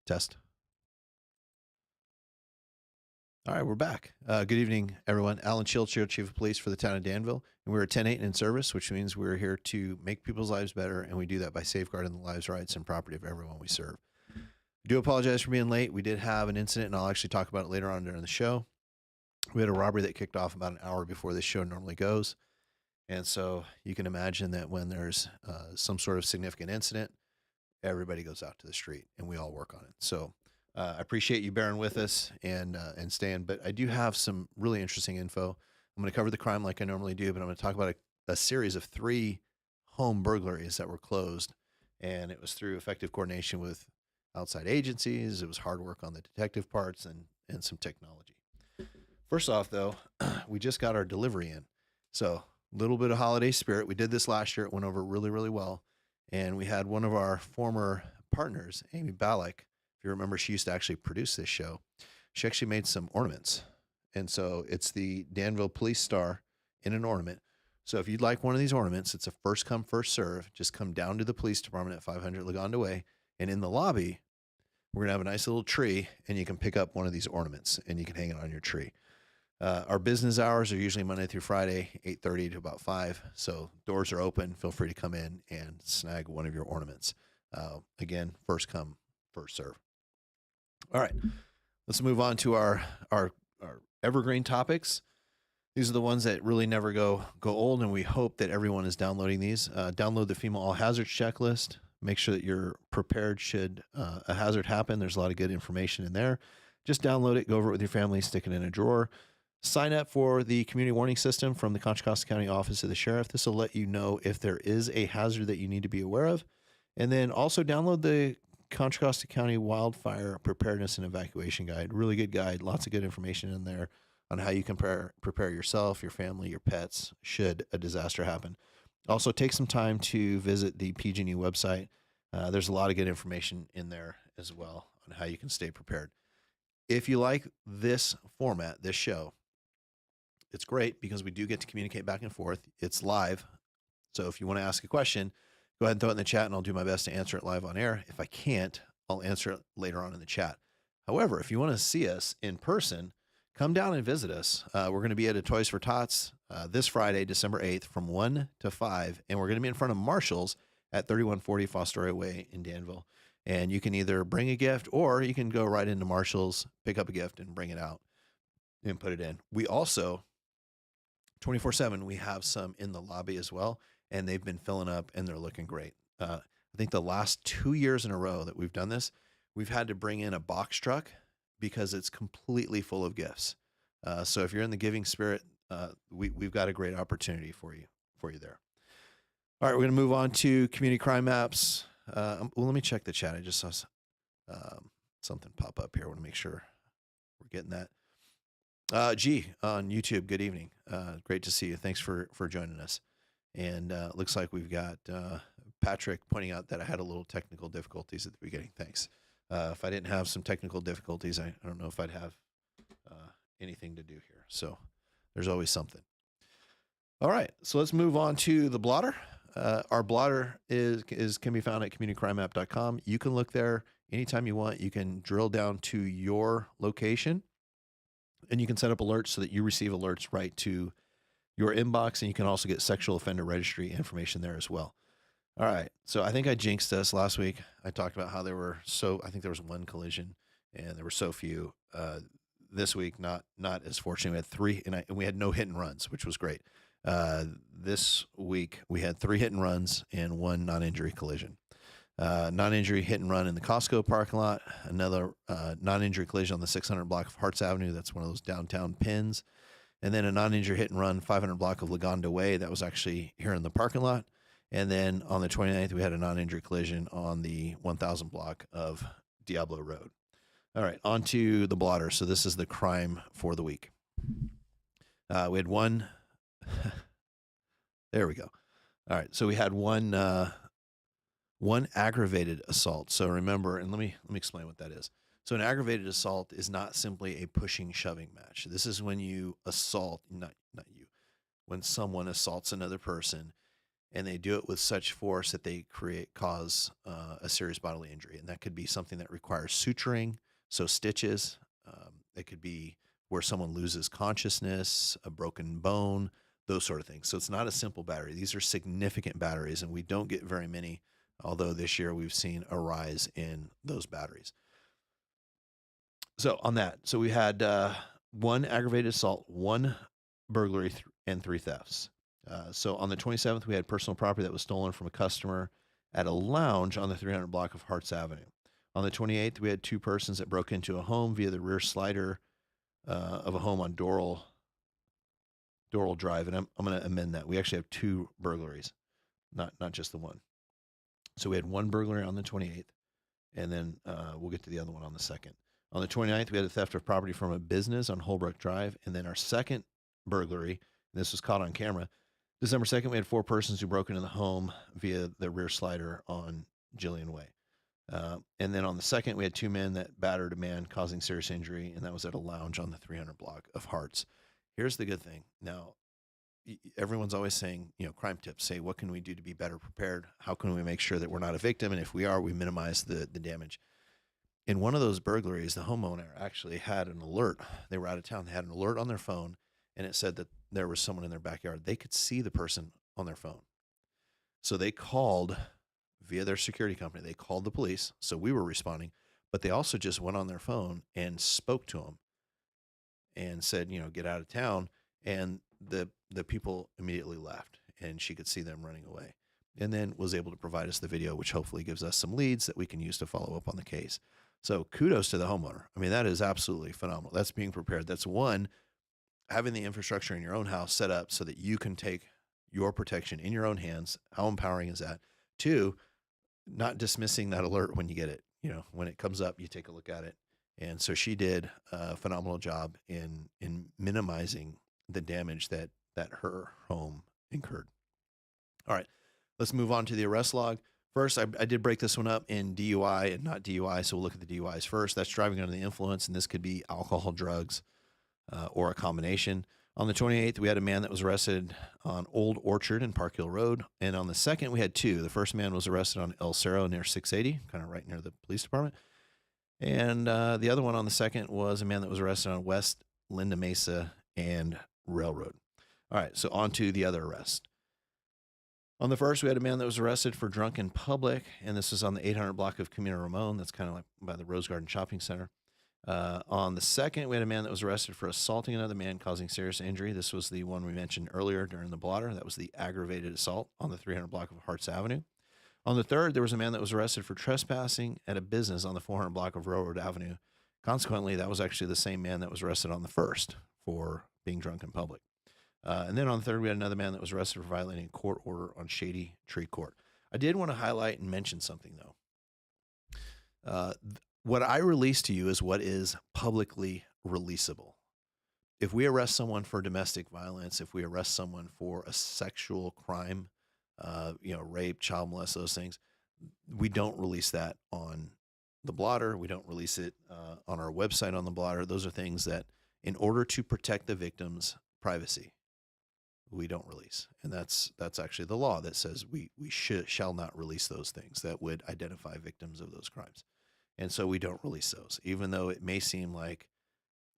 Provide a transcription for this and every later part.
Test. All right, we're back. Good evening, everyone. Alan Shields here, Chief of Police for the town of Danville. And we're 10-8 in service, which means we're here to make people's lives better, and we do that by safeguarding the lives, rights, and property of everyone we serve. I do apologize for being late. We did have an incident, and I'll actually talk about it later on during the show. We had a robbery that kicked off about an hour before this show normally goes. And so you can imagine that when there's some sort of significant incident, everybody goes out to the street and we all work on it. So I appreciate you bearing with us and staying, but I do have some really interesting info. I'm going to cover the crime like I normally do, but I'm going to talk about a series of 3 home burglaries that were closed, and it was through effective coordination with outside agencies. It was hard work on the detective parts and some technology. First off, though, we just got our delivery in. So a little bit of holiday spirit. We did this last year. It went over really, really well. And we had one of our former partners, Amy Ballack. If you remember, she used to actually produce this show. She actually made some ornaments. And so it's the Danville Police Star in an ornament. So if you'd like one of these ornaments, it's a first come, first serve. Just come down to the police department at 500 Lagonda Way. And in the lobby, we're going to have a nice little tree, and you can pick up one of these ornaments and you can hang it on your tree. Our business hours are usually Monday through Friday, 8:30 to about 5. So doors are open. Feel free to come in and snag one of your ornaments. Again, first come, first serve. All right, let's move on to our evergreen topics. These are the ones that really never go old, and we hope that everyone is downloading these. Download the FEMA All Hazards Checklist. Make sure that you're prepared should a hazard happen. There's a lot of good information in there. Just download it, go over it with your family, stick it in a drawer. Sign up for the community warning system from the Contra Costa County Office of the Sheriff. This will let you know if there is a hazard that you need to be aware of. And then also download the Contra Costa County Wildfire Preparedness and Evacuation Guide. Really good guide. Lots of good information in there on how you can prepare yourself, your family, your pets, should a disaster happen. Also, take some time to visit the PG&E website. There's a lot of good information in there as well on how you can stay prepared. If you like this format, this show, it's great because we do get to communicate back and forth. It's live. So if you want to ask a question, go ahead and throw it in the chat and I'll do my best to answer it live on air. If I can't, I'll answer it later on in the chat. However, if you want to see us in person, come down and visit us. We're going to be at a Toys for Tots this Friday, December 8th from 1 to 5. And we're going to be in front of Marshall's at 3140 Fostoria Way in Danville. And you can either bring a gift or you can go right into Marshall's, pick up a gift and bring it out and put it in. We also 24/7, we have some in the lobby as well, and they've been filling up and they're looking great. I think the last 2 years in a row that we've done this, we've had to bring in a box truck because it's completely full of gifts. So if you're in the giving spirit, we've got a great opportunity for you there. All right, we're going to move on to community crime maps. Well, let me check the chat. I just saw something pop up here. I want to make sure we're getting that. G on YouTube, good evening. Great to see you. Thanks for joining us. And looks like we've got Patrick pointing out that I had a little technical difficulties at the beginning. Thanks. If I didn't have some technical difficulties, I don't know if I'd have anything to do here. So there's always something. All right, so let's move on to the blotter. Our blotter can be found at communitycrimemap.com. You can look there anytime you want. You can drill down to your location, and you can set up alerts so that you receive alerts right to your inbox, and you can also get sexual offender registry information there as well. All right, so I think I jinxed us last week. I talked about how I think there was 1 collision, and there were so few. This week, not as fortunate. We had 3, and we had no hit and runs, which was great. This week, we had 3 hit and runs and 1 non-injury collision. Non-injury hit and run in the Costco parking lot, another non-injury collision on the 600 block of Harts Avenue. That's one of those downtown pins. And then a non-injury hit and run 500 block of Lagonda Way. That was actually here in the parking lot. And then on the 29th, we had a non-injury collision on the 1000 block of Diablo Road. All right, on to the blotter. So this is the crime for the week. We had 1. There we go. All right, so we had one aggravated assault. So remember, and let me explain what that is. So an aggravated assault is not simply a pushing, shoving match. This is when you assault, not you, when someone assaults another person and they do it with such force that they cause a serious bodily injury. And that could be something that requires suturing, so stitches. It could be where someone loses consciousness, a broken bone, those sort of things. So it's not a simple battery. These are significant batteries, and we don't get very many, although this year we've seen a rise in those batteries. So on that, so we had 1 aggravated assault, 1 burglary, and 3 thefts. So on the 27th, we had personal property that was stolen from a customer at a lounge on the 300 block of Harts Avenue. On the 28th, we had 2 persons that broke into a home via the rear slider of a home on Doral Drive, and I'm going to amend that. We actually have 2 burglaries, not just the one. So we had 1 burglary on the 28th, and then we'll get to the other one on the 2nd. On the 29th, we had a theft of property from a business on Holbrook Drive, and then our second burglary, and this was caught on camera, December 2nd, we had 4 persons who broke into the home via the rear slider on Jillian Way. And then on the 2nd, we had 2 men that battered a man causing serious injury, and that was at a lounge on the 300 block of Harts. Here's the good thing. Now, everyone's always saying, crime tips, say, what can we do to be better prepared? How can we make sure that we're not a victim? And if we are, we minimize the damage. In one of those burglaries, the homeowner actually had an alert. They were out of town. They had an alert on their phone, and it said that there was someone in their backyard. They could see the person on their phone. So they called via their security company. They called the police. So we were responding, but they also just went on their phone and spoke to them and said, get out of town. And the people immediately left, and she could see them running away, and then was able to provide us the video, which hopefully gives us some leads that we can use to follow up on the case. So kudos to the homeowner. I mean, that is absolutely phenomenal. That's being prepared. That's one, having the infrastructure in your own house set up so that you can take your protection in your own hands. How empowering is that? 2, not dismissing that alert when you get it. When it comes up, you take a look at it. And so she did a phenomenal job in minimizing the damage that her home incurred. All right, let's move on to the arrest log. First, I did break this one up in DUI and not DUI, so we'll look at the DUIs first. That's driving under the influence, and this could be alcohol, drugs, or a combination. On the 28th, we had a man that was arrested on Old Orchard and Park Hill Road, and on the 2nd, we had 2. The first man was arrested on El Cerro near 680, kind of right near the police department, and the other one on the 2nd was a man that was arrested on West Linda Mesa and Railroad. All right, so on to the other arrest. On the 1st, we had a man that was arrested for drunk in public, and this was on the 800 block of Camino Ramon. That's kind of like by the Rose Garden Shopping Center. On the 2nd, we had a man that was arrested for assaulting another man causing serious injury. This was the one we mentioned earlier during the blotter. That was the aggravated assault on the 300 block of Harts Avenue. On the 3rd, there was a man that was arrested for trespassing at a business on the 400 block of Railroad Avenue. Consequently, that was actually the same man that was arrested on the 1st for being drunk in public. And then on the 3rd, we had another man that was arrested for violating a court order on Shady Tree Court. I did want to highlight and mention something, though. What I release to you is what is publicly releasable. If we arrest someone for domestic violence, if we arrest someone for a sexual crime, rape, child molest, those things, we don't release that on the blotter. We don't release it on our website on the blotter. Those are things that, in order to protect the victim's privacy, we don't release. And that's actually the law that says we shall not release those things that would identify victims of those crimes. And so we don't release those, even though it may seem like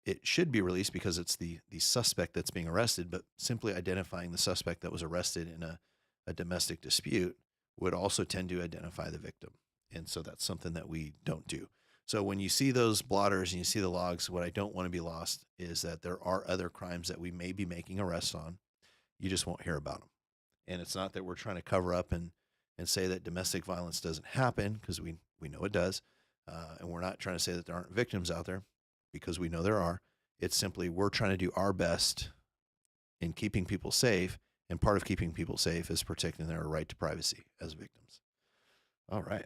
it should be released because it's the suspect that's being arrested, but simply identifying the suspect that was arrested in a domestic dispute would also tend to identify the victim. And so that's something that we don't do. So when you see those blotters and you see the logs, what I don't want to be lost is that there are other crimes that we may be making arrests on. You just won't hear about them. And it's not that we're trying to cover up and say that domestic violence doesn't happen, because we know it does. And we're not trying to say that there aren't victims out there, because we know there are. It's simply we're trying to do our best in keeping people safe. And part of keeping people safe is protecting their right to privacy as victims. All right.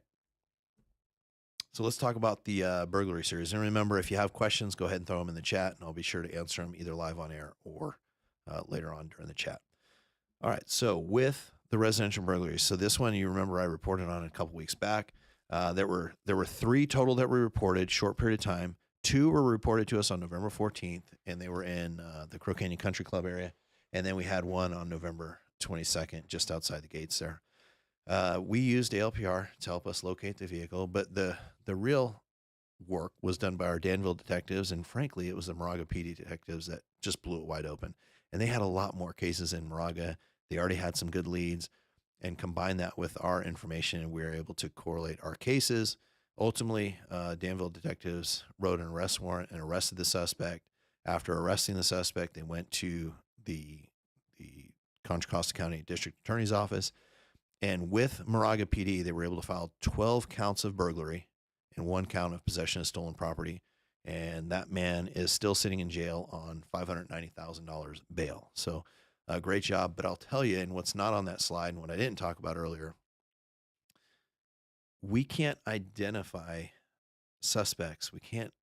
So let's talk about the burglary series. And remember, if you have questions, go ahead and throw them in the chat, and I'll be sure to answer them either live on air or later on during the chat. All right, so with the residential burglaries, so this one, you remember I reported on it a couple weeks back. There were 3 total that were reported, short period of time. 2 were reported to us on November 14th, and they were in the Crow Canyon Country Club area. And then we had one on November 22nd, just outside the gates there. We used ALPR to help us locate the vehicle, but the real work was done by our Danville detectives, and frankly, it was the Moraga PD detectives that just blew it wide open. And they had a lot more cases in Moraga. They already had some good leads, and combined that with our information, and we were able to correlate our cases. Ultimately, Danville detectives wrote an arrest warrant and arrested the suspect. After arresting the suspect, they went to the Contra Costa County District Attorney's Office, and with Moraga PD, they were able to file 12 counts of burglary and 1 count of possession of stolen property. And that man is still sitting in jail on $590,000 bail. So great job. But I'll tell you, and what's not on that slide and what I didn't talk about earlier, we can't identify suspects. We can't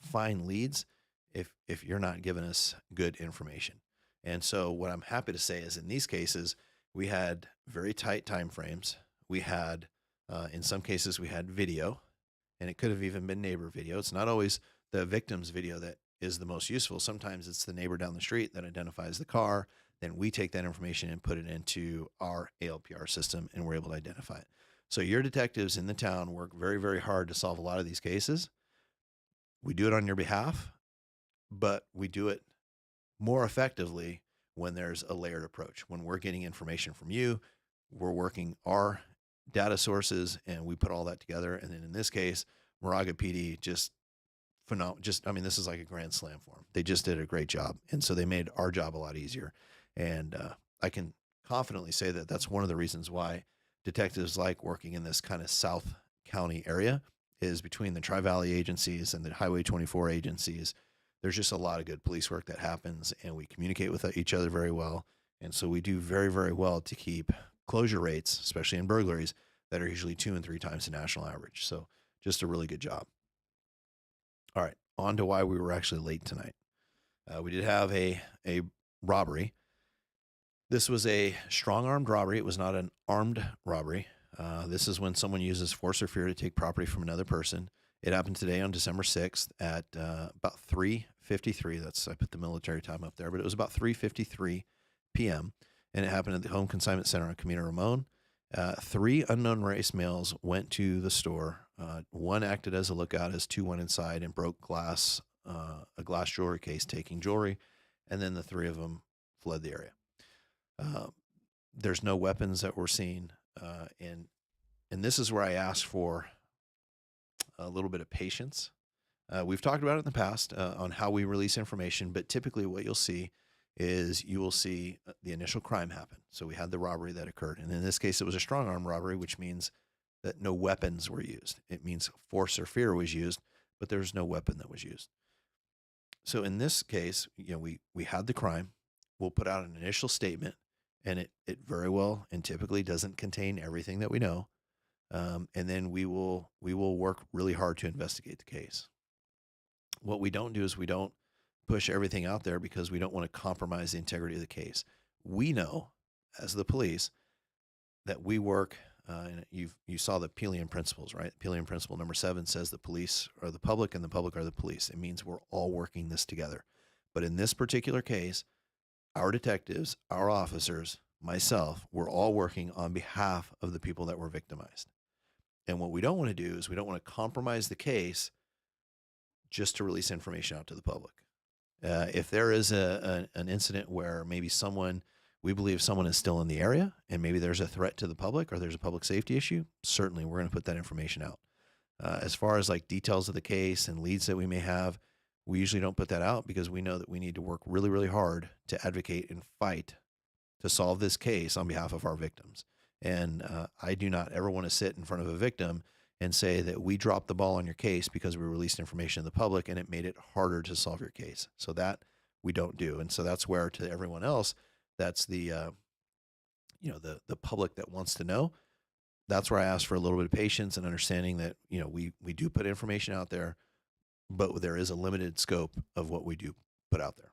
find leads if you're not giving us good information. And so what I'm happy to say is in these cases, we had very tight time frames. We had, in some cases, we had video, and it could have even been neighbor video. It's not always the victim's video that is the most useful. Sometimes it's the neighbor down the street that identifies the car. Then we take that information and put it into our ALPR system, and we're able to identify it. So your detectives in the town work very, very hard to solve a lot of these cases. We do it on your behalf, but we do it more effectively when there's a layered approach. When we're getting information from you, we're working our data sources, and we put all that together. And then in this case, Moraga PD just phenomenal. I mean, this is like a grand slam for them. They just did a great job. And so they made our job a lot easier. And I can confidently say that that's one of the reasons why detectives like working in this kind of South County area, is between the Tri-Valley agencies and the Highway 24 agencies. There's just a lot of good police work that happens, and we communicate with each other very well. And so we do very, very well to keep closure rates, especially in burglaries, that are usually 2 and 3 times the national average. So just a really good job. All right, on to why we were actually late tonight. We did have a robbery. This was a strong-armed robbery. It was not an armed robbery. This is when someone uses force or fear to take property from another person. It happened today on December 6th at about 3:53. I put the military time up there, but it was about 3:53 p.m. And it happened at the Home Consignment Center on Camino Ramon. 3 unknown race males went to the store. 1 acted as a lookout as 2 went inside and broke a glass jewelry case, taking jewelry, and then the 3 of them fled the area. There's no weapons that were seen, and this is where I ask for a little bit of patience. We've talked about it in the past on how we release information, but typically what you'll see is you will see the initial crime happen. So we had the robbery that occurred, and in this case, it was a strong arm robbery, which means that no weapons were used. It means force or fear was used, but there's no weapon that was used. So in this case, we had the crime. We'll put out an initial statement, and it very well and typically doesn't contain everything that we know. And then we will work really hard to investigate the case. What we don't do is we don't push everything out there because we don't want to compromise the integrity of the case. We know, as the police, that we work, and you saw the Pelian principles, right? Pelian principle number 7 says the police are the public and the public are the police. It means we're all working this together. But in this particular case, our detectives, our officers, myself, we're all working on behalf of the people that were victimized. And what we don't want to do is we don't want to compromise the case just to release information out to the public. If there is an incident where maybe we believe someone is still in the area and maybe there's a threat to the public or there's a public safety issue, certainly we're going to put that information out. As far as like details of the case and leads that we may have, we usually don't put that out because we know that we need to work really, really hard to advocate and fight to solve this case on behalf of our victims. And I do not ever want to sit in front of a victim and say that we dropped the ball on your case because we released information to the public and it made it harder to solve your case. So that we don't do. And so that's where, to everyone else, that's the public that wants to know. That's where I ask for a little bit of patience and understanding that, we do put information out there, but there is a limited scope of what we do put out there.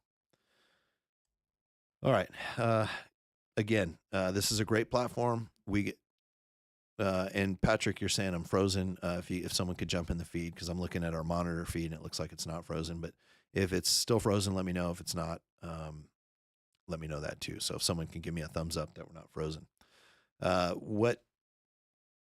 All right. Again, this is a great platform. We get, and Patrick, you're saying I'm frozen. If someone could jump in the feed, because I'm looking at our monitor feed and it looks like it's not frozen. But if it's still frozen, let me know. If it's not, let me know that too. So if someone can give me a thumbs up that we're not frozen. What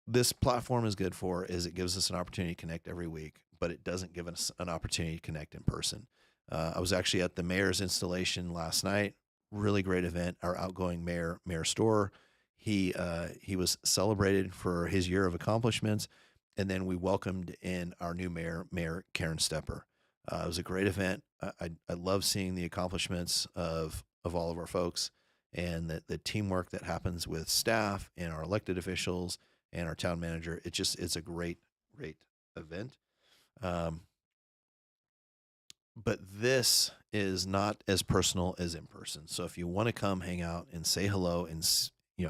this platform is good for is it gives us an opportunity to connect every week, but it doesn't give us an opportunity to connect in person. I was actually at the mayor's installation last night. Really great event. Our outgoing mayor, Mayor Storr, he was celebrated for his year of accomplishments, and then we welcomed in our new mayor, Mayor Karen Stepper. It was a great event. I love seeing the accomplishments of all of our folks, and the teamwork that happens with staff and our elected officials and our town manager. It's a great event. But this is not as personal as in person. So if you want to come hang out and say hello and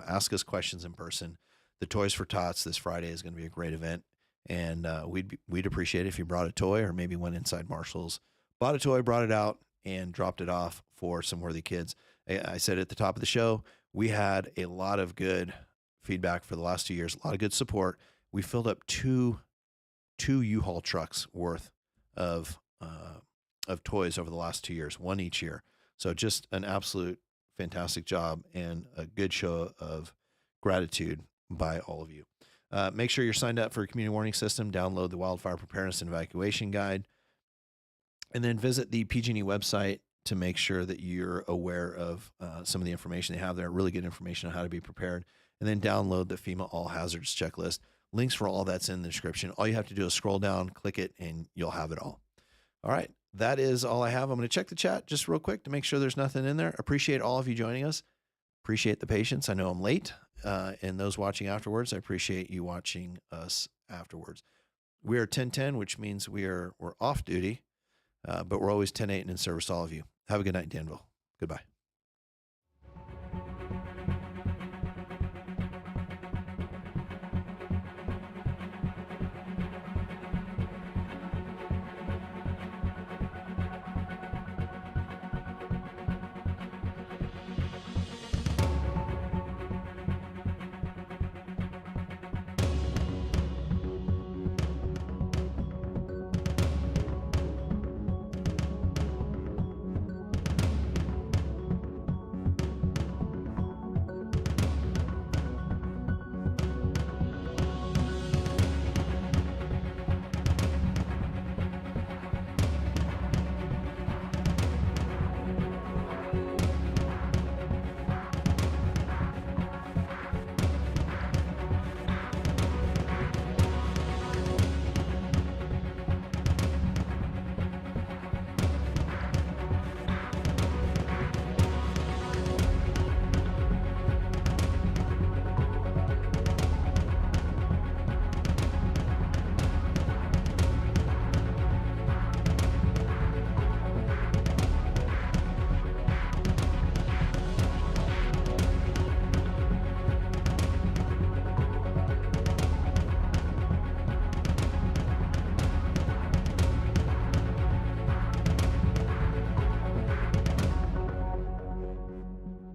ask us questions in person, the Toys for Tots this Friday is going to be a great event, and we'd appreciate it if you brought a toy or maybe went inside Marshall's, bought a toy, brought it out, and dropped it off for some worthy kids. I said at the top of the show, we had a lot of good feedback for the last 2 years, a lot of good support. We filled up two U-Haul trucks worth of toys over the last 2 years, one each year. So just an absolute fantastic job and a good show of gratitude by all of you. Make sure you're signed up for a community warning system, download the Wildfire Preparedness and Evacuation Guide, and then visit the PG&E website to make sure that you're aware of some of the information they have there, really good information on how to be prepared, and then download the FEMA All Hazards Checklist. Links for all that's in the description. All you have to do is scroll down, click it, and you'll have it all. All right, that is all I have. I'm going to check the chat just real quick to make sure there's nothing in there. Appreciate all of you joining us. Appreciate the patience. I know I'm late, and those watching afterwards, I appreciate you watching us afterwards. We are 10:10, which means we're off duty, but we're always 10:8 and in service to all of you. Have a good night, Danville. Goodbye.